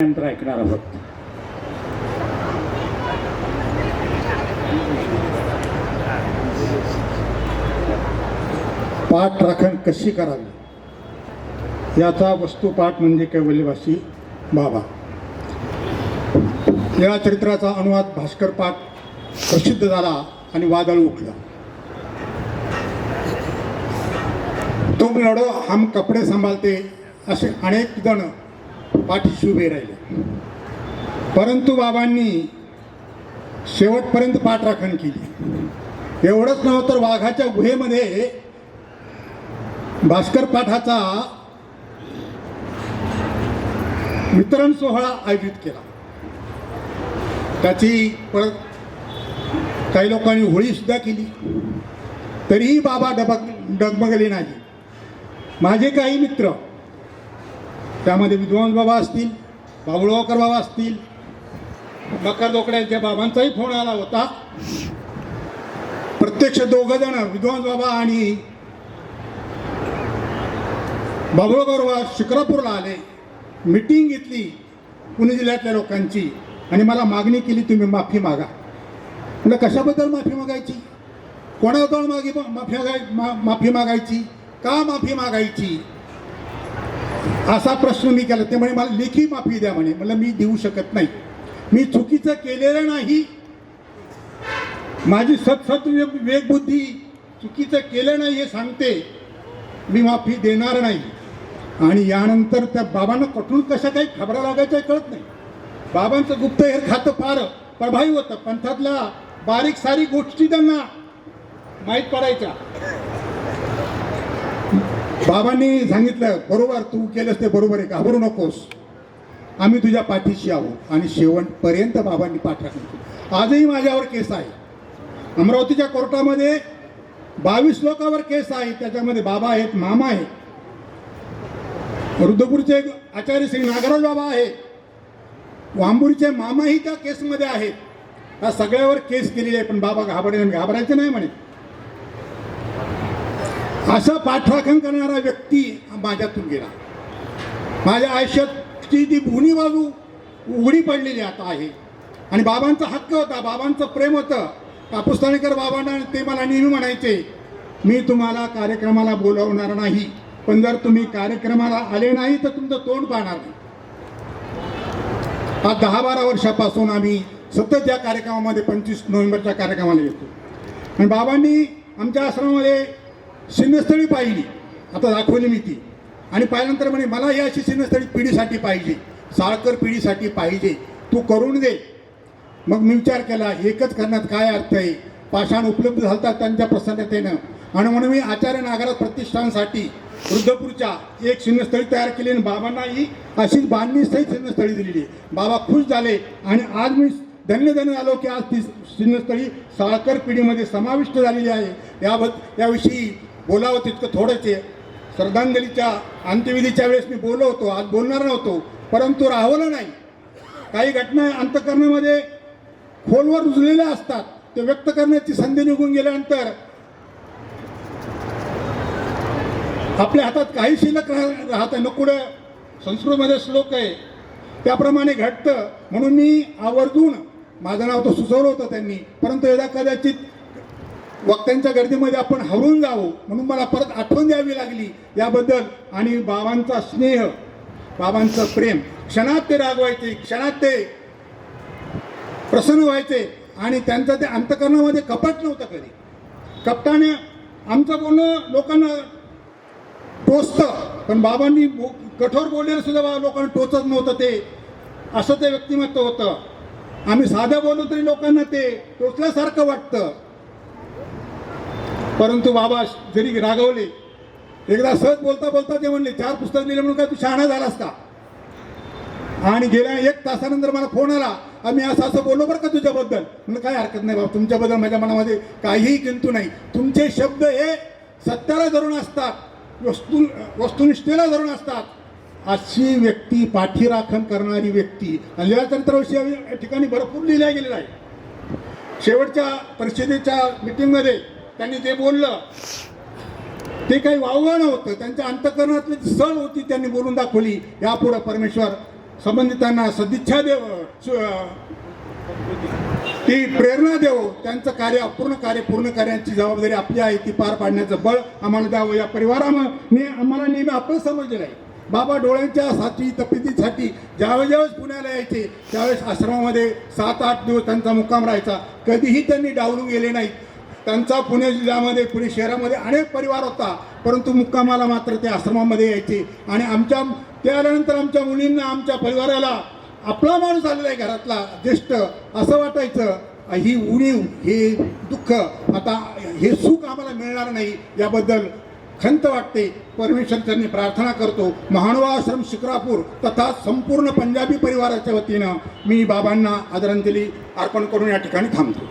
नंतर ऐकणार आहोत. पाठ राखण कशी करावी याचा वस्तुपाठ म्हणजे कैवल्यवासी बाबा. या चरित्राचा अनुवाद भास्कर पाठ प्रसिद्ध झाला आणि वादळ उठलं. तुम लढो हम कपडे सांभाळते असे अनेक जण पाठीशी उभे राहिले, परंतु बाबांनी शेवटपर्यंत पाठ राखण केली. एवढंच नव्हतं तर वाघाच्या गुहेमध्ये भास्कर पाठाचा वितरण सोहळा आयोजित केला. त्याची परत काही लोकांनी होळी सुद्धा केली, तरीही बाबा डगमगले नाही. माझे काही मित्र, त्यामध्ये विद्वान बाबा असतील, बाबुळगावकर बाबा असतील, मकर दोकड्यांच्या बाबांचाही फोन आला होता. प्रत्यक्ष दोघं जण विद्वान बाबा आणि बाबुळगावकर बाबा शिक्रापूरला आले, मीटिंग घेतली पुणे जिल्ह्यातल्या लोकांची आणि मला मागणी केली, तुम्ही माफी मागा. म्हणजे कशाबद्दल माफी मागायची, कोणाबद्दल माफी मागायची, का माफी मागायची असा प्रश्न मी केला. ते म्हणे मला लेखी माफी द्या म्हणे. मला मी देऊ शकत नाही, मी चुकीचं केलेलं नाही, माझी सतसत विवेकबुद्धी चुकीचं केलं नाही हे सांगते, मी माफी देणार नाही. आणि यानंतर त्या बाबांना कुठून कशा काही खबरा लागायच्या कळत नाही. बाबांचं गुप्तहेर खातं फार प्रभावी होतं, पंथातल्या बारीक सारीक गोष्टी त्यांना माहीत पडायच्या. बाबांनी सांगितलं, बरोबर तू केलंस ते बरोबर आहे, घाबरू नकोस, आम्ही तुझ्या पाठीशी आहोत. आणि शेवटपर्यंत बाबांनी पाठ राखण केली. आजही माझ्यावर केस आहे, अमरावतीच्या कोर्टामध्ये 22 लोकांवर केस आहे. त्याच्यामध्ये बाबा आहेत, मामा आहेत, रुद्रपूरचे आचार्य श्री नागराज बाबा आहेत, वांबुरीचे मामाही त्या केसमध्ये आहेत. या सगळ्यावर केस केलेली आहे, पण बाबा घाबरायचं नाही म्हणे. असा पाठराखण करणारा व्यक्ती माझ्यातून गेला. माझ्या आयुष्याची ती दोन्ही बाजू उघडी पडलेली आता आहे. आणि बाबांचा हक्क होता, बाबांचं प्रेम होतं. कापूस्थानेकर बाबांना ते मला नेहमी म्हणायचे, मी तुम्हाला कार्यक्रमाला बोलवणार नाही, पण जर तुम्ही कार्यक्रमाला आले नाही तर तुमचं तोंड पाहणार नाही. आज 10-12 वर्षापासून आम्ही सतत या कार्यक्रमामध्ये 25 नोव्हेंबरच्या कार्यक्रमाला येतो. आणि बाबांनी आमच्या आश्रमामध्ये सिंहस्थळी पाहिली, आता दाखवली मी ती. आणि पाहिल्यानंतर म्हणे मला ही अशी सिंहस्थळी पिढीसाठी पाहिजे, साळकर पिढीसाठी पाहिजे, तू करून दे. मग मी विचार केला, एकच करण्यात काय अर्थ आहे, पाषाण उपलब्ध झालतात त्यांच्या प्रसन्नतेनं. आणि म्हणून मी आचार्य नागराज प्रतिष्ठानसाठी रुद्रपूरच्या एक सिंहस्थळी तयार केली आणि बाबांनाही अशीच बांधणीसहित सिंहस्थळी दिलेली. बाबा खुश झाले आणि आज मी धन्य झालो की आज ती सिंहस्थळी साळकर पिढीमध्ये समाविष्ट झालेली आहे. याविषयी बोलावं तितकं थोडंच आहे. श्रद्धांजलीच्या अंत्यविधीच्या वेळेस मी बोललो होतो, आज बोलणार नव्हतो, परंतु राहवलं नाही. काही घटना अंतःकरणामध्ये खोलवर रुजलेल्या असतात, ते व्यक्त करण्याची संधी निघून गेल्यानंतर आपल्या हातात काही शिल्लक राहत आहे. नकुडं संस्कृतमध्ये श्लोक आहे, त्याप्रमाणे घडतं. म्हणून मी आवर्जून माझं नाव तर सुचवलं होतं त्यांनी, परंतु एकदा कदाचित वक्त्यांच्या गर्दीमध्ये आपण हरवून जावं म्हणून मला परत आठवण द्यावी लागली याबद्दल. आणि बाबांचा स्नेह, बाबांचं प्रेम, क्षणात ते रागवायचे, क्षणात ते प्रसन्न व्हायचे. आणि त्यांचं ते अंतःकरणामध्ये कपट नव्हतं कधी. कपटाने आमचं बोलणं लोकांना टोचतं, पण बाबांनी कठोर बोललेलं सुद्धा लोकांना टोचत नव्हतं. ते असं ते व्यक्तिमत्व होतं. आम्ही साधं बोललो तरी लोकांना ते टोचल्यासारखं वाटतं. परंतु बाबा जरी रागवले, एकदा सहज बोलता बोलता ते म्हणले, 4 पुस्तक लिहिले म्हणून काय तू शहाणा झालास का. आणि गेल्या 1 तासानंतर मला फोन आला, आम्ही असं बोललो बरं का तुझ्याबद्दल. म्हणजे काय हरकत नाही बाबा, तुमच्याबद्दल माझ्या मनामध्ये काहीही किंतु नाही. तुमचे शब्द हे सत्याला धरून असतात, वस्तुनिष्ठेला धरून असतात. अशी व्यक्ती, पाठीराखण करणारी व्यक्ती. आणि या चरित्राविषयी या ठिकाणी भरपूर लिहिल्या गेलेलं आहे. शेवटच्या परिषदेच्या मीटिंगमध्ये त्यांनी जे बोललं ते काही वावगं नव्हतं, त्यांच्या अंतःकरणातली सल होती, त्यांनी बोलून दाखवली. यापुढे परमेश्वर संबंधितांना सदिच्छा देव ती प्रेरणा देव, त्यांचं कार्य अपूर्ण कार्य पूर्ण करण्याची जबाबदारी आपली आहे, ती पार पाडण्याचं बळ आम्हाला द्यावं. या परिवाराने आम्हाला नेहमी आपलं समजलेलं आहे. बाबा डोळ्यांच्या साठी तब्येतीसाठी ज्यावेळेस पुण्याला यायचे त्यावेळेस आश्रमामध्ये 7-8 दिवस त्यांचा मुक्काम राहायचा. कधीही त्यांनी डावलून गेले नाहीत. त्यांचा पुणे जिल्ह्यामध्ये पुणे शहरामध्ये अनेक परिवार होता, परंतु मुक्कामाला मात्र ते आश्रमामध्ये यायचे. आणि ते आल्यानंतर आमच्या मुलींना, आमच्या परिवाराला आपला माणूस आलेला आहे घरातला ज्येष्ठ असं वाटायचं. ही उणीव, हे दुःख, आता हे सुख आम्हाला मिळणार नाही याबद्दल खंत वाटते. परमेश्वरांनी प्रार्थना करतो. महानुभाव आश्रम शिक्रापूर तथा संपूर्ण पंजाबी परिवाराच्या वतीनं मी बाबांना आदरांजली अर्पण करून या ठिकाणी थांबतो.